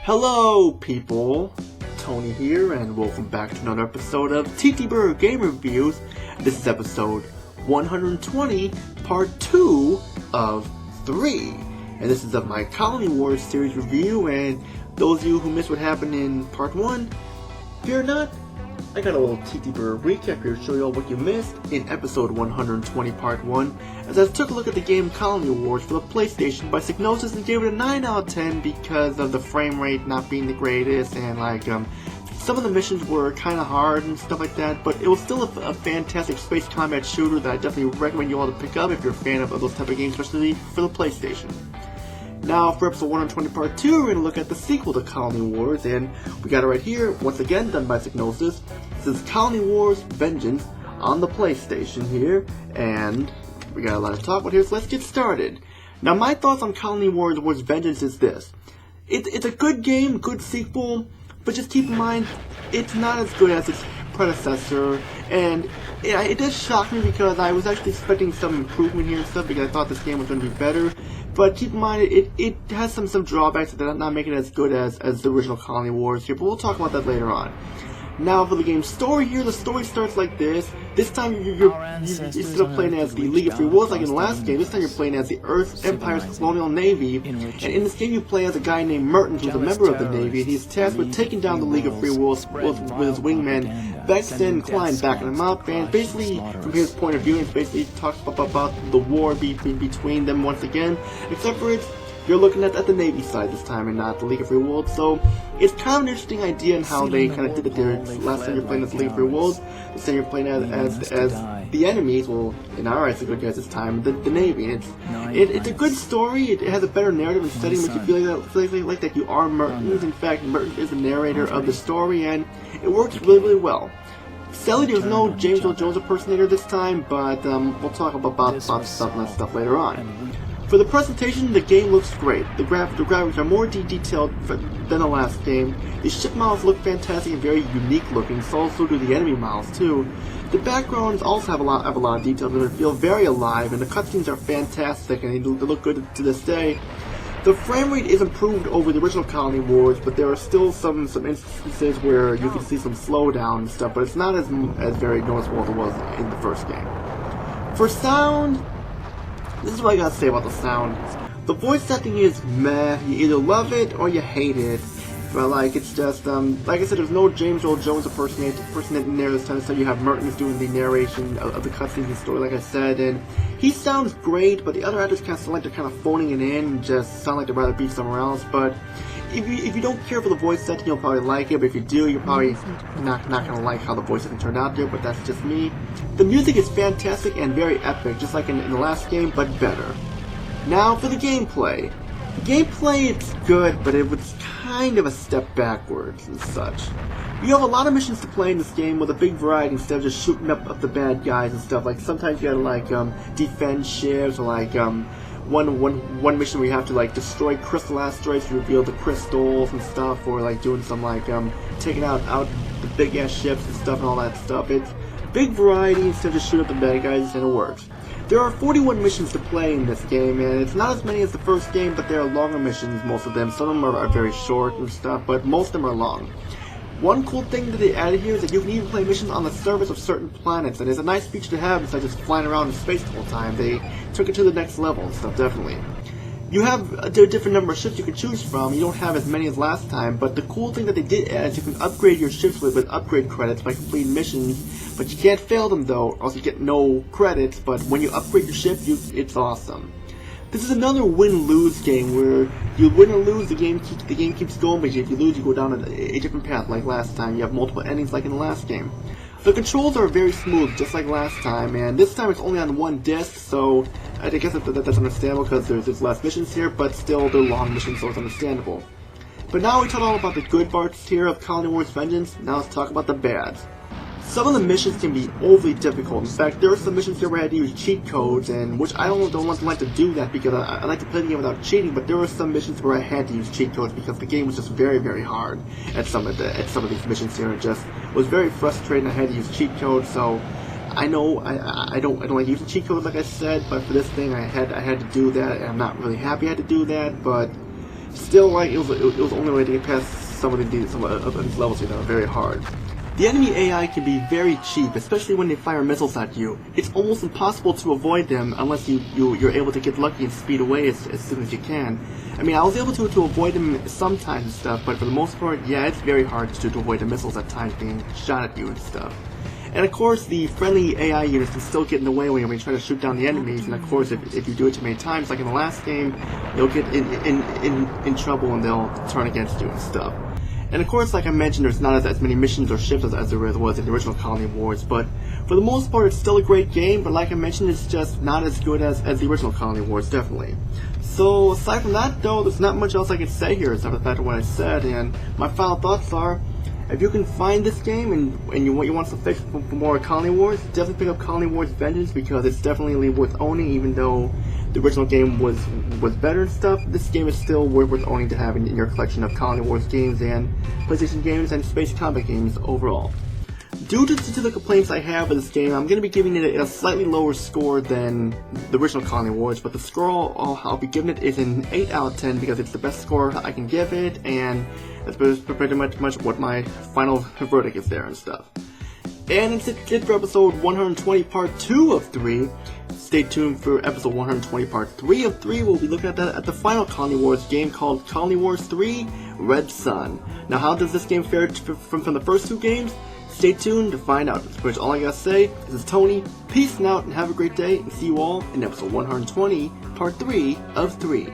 Hello people, Tony here and welcome back to another episode of TTBurger Game Reviews. This is episode 120, part 2 of 3. And this is of my Colony Wars series review, and those of you who missed what happened in part 1, fear not, I got a little TTBurger recap here to show you all what you missed in episode 120 part 1, as I took a look at the game Colony Wars for the PlayStation by Psygnosis and gave it a 9 out of 10 because of the frame rate not being the greatest, and some of the missions were kind of hard and stuff like that, but it was still a fantastic space combat shooter that I definitely recommend you all to pick up if you're a fan of those type of games, especially for the PlayStation. Now, for episode 120 part 2, we're going to look at the sequel to Colony Wars, and we got it right here, once again done by Psygnosis. This is Colony Wars Vengeance on the PlayStation here, and we got a lot to talk about here, so let's get started. Now, my thoughts on Colony Wars Vengeance is this. It's a good game, good sequel, but just keep in mind, it's not as good as its predecessor, and it does shock me because I was actually expecting some improvement here and stuff because I thought this game was going to be better. But keep in mind, it has some drawbacks that not make it as good as the original Colony Wars here, but we'll talk about that later on. Now, for the game's story here, the story starts like this. This time, instead of playing as the League of Free Worlds like in the last game, this time you're playing as the Earth Empire's Colonial Navy. And in this game, you play as a guy named Merton, who's a member of the Navy, and he's tasked with taking down the League of Free Worlds with his wingman, Bex and Klein, backing him up. And basically, from his point of view, it basically talks about the war between them once again, except for you're looking at the Navy side this time and not the League of Free Worlds, so it's kind of an interesting idea in how they kind of did it there. Last time you're playing as the League of Free Worlds, this time you're playing as the enemies, well, in our eyes, the good guys this time, the Navy. It's a good story, it has a better narrative and setting, makes you feel like that you are Merton. In fact, Merton is the narrator of the story, and it works really, really well. Sadly, there's no James Earl Jones impersonator this time, but we'll talk about stuff later on. For the presentation, the game looks great. The graphics are more detailed than the last game. The ship models look fantastic and very unique looking, so also do the enemy models too. The backgrounds also have a lot of detail and they feel very alive, and the cutscenes are fantastic and they look good to this day. The frame rate is improved over the original Colony Wars, but there are still some instances where you can see some slowdown and stuff, but it's not as very noticeable as it was in the first game. For sound, this is what I gotta say about the sound. The voice acting is meh. You either love it or you hate it. But it's just, like I said, there's no James Earl Jones impersonator in there this time. So you have Merton doing the narration of the cutscenes and story, like I said, and he sounds great, but the other actors kind of sound like they're kind of phoning it in and just sound like they'd rather be somewhere else. But if you don't care for the voice acting, you'll probably like it, but if you do, you're probably not gonna like how the voice acting turned out there, but that's just me. The music is fantastic and very epic, just like in the last game, but better. Now for the gameplay. The gameplay, it's good, but it was kind of a step backwards and such. You have a lot of missions to play in this game with a big variety instead of just shooting up the bad guys and stuff. Like sometimes you gotta defend ships, or one mission where you have to destroy crystal asteroids to reveal the crystals and stuff, or doing some taking out the big ass ships and stuff and all that stuff. It's big variety instead of just shooting up the bad guys, and it works. There are 41 missions to play in this game, and it's not as many as the first game, but there are longer missions, most of them. Some of them are very short and stuff, but most of them are long. One cool thing that they added here is that you can even play missions on the surface of certain planets, and it's a nice feature to have instead of just flying around in space the whole time. They took it to the next level and stuff, definitely. You have a different number of ships you can choose from. You don't have as many as last time, but the cool thing that they did add is you can upgrade your ships with upgrade credits by completing missions, but you can't fail them though, or else you get no credits, but when you upgrade your ship, it's awesome. This is another win-lose game where you win or lose, the game keeps going, but if you lose, you go down a different path like last time. You have multiple endings like in the last game. The controls are very smooth, just like last time, and this time it's only on one disc, so I guess that's understandable because there's less missions here, but still they're long missions, so it's understandable. But now we talked all about the good parts here of Colony Wars Vengeance, now let's talk about the bads. Some of the missions can be overly difficult. In fact, there are some missions here where I had to use cheat codes, and which I don't like to do that because I like to play the game without cheating. But there were some missions where I had to use cheat codes because the game was just very, very hard at some of these missions here. It just was very frustrating. I had to use cheat codes, so I know I don't like using cheat codes like I said. But for this thing, I had to do that, and I'm not really happy I had to do that. But still, like, it was the only way to get past some of these levels, you know, very hard. The enemy AI can be very cheap, especially when they fire missiles at you. It's almost impossible to avoid them unless you're able to get lucky and speed away as soon as you can. I mean, I was able to avoid them sometimes and stuff, but for the most part, yeah, it's very hard to avoid the missiles at times being shot at you and stuff. And of course, the friendly AI units can still get in the way when you try to shoot down the enemies, and of course, if you do it too many times, like in the last game, you'll get in trouble and they'll turn against you and stuff. And of course, like I mentioned, there's not as many missions or ships as there was in the original Colony Wars, but for the most part, it's still a great game, but like I mentioned, it's just not as good as the original Colony Wars, definitely. So, aside from that, though, there's not much else I can say here, except for the fact of what I said, and my final thoughts are, if you can find this game and you want some fix for more Colony Wars, definitely pick up Colony Wars Vengeance, because it's definitely worth owning, even though the original game was better and stuff. This game is still worth owning to have in your collection of Colony Wars games and PlayStation games and Space Combat games overall. Due to the complaints I have with this game, I'm going to be giving it a slightly lower score than the original Colony Wars, but the score I'll be giving it is an 8 out of 10 because it's the best score I can give it, and that's pretty much what my final verdict is there and stuff. And it's it for episode 120 part 2 of 3. Stay tuned for episode 120 part 3 of 3. We'll be looking at the final Colony Wars game called Colony Wars 3 Red Sun. Now, how does this game fare from the first two games? Stay tuned to find out. That's all I gotta say. This is Tony. Peace out and have a great day, and see you all in episode 120 part 3 of 3.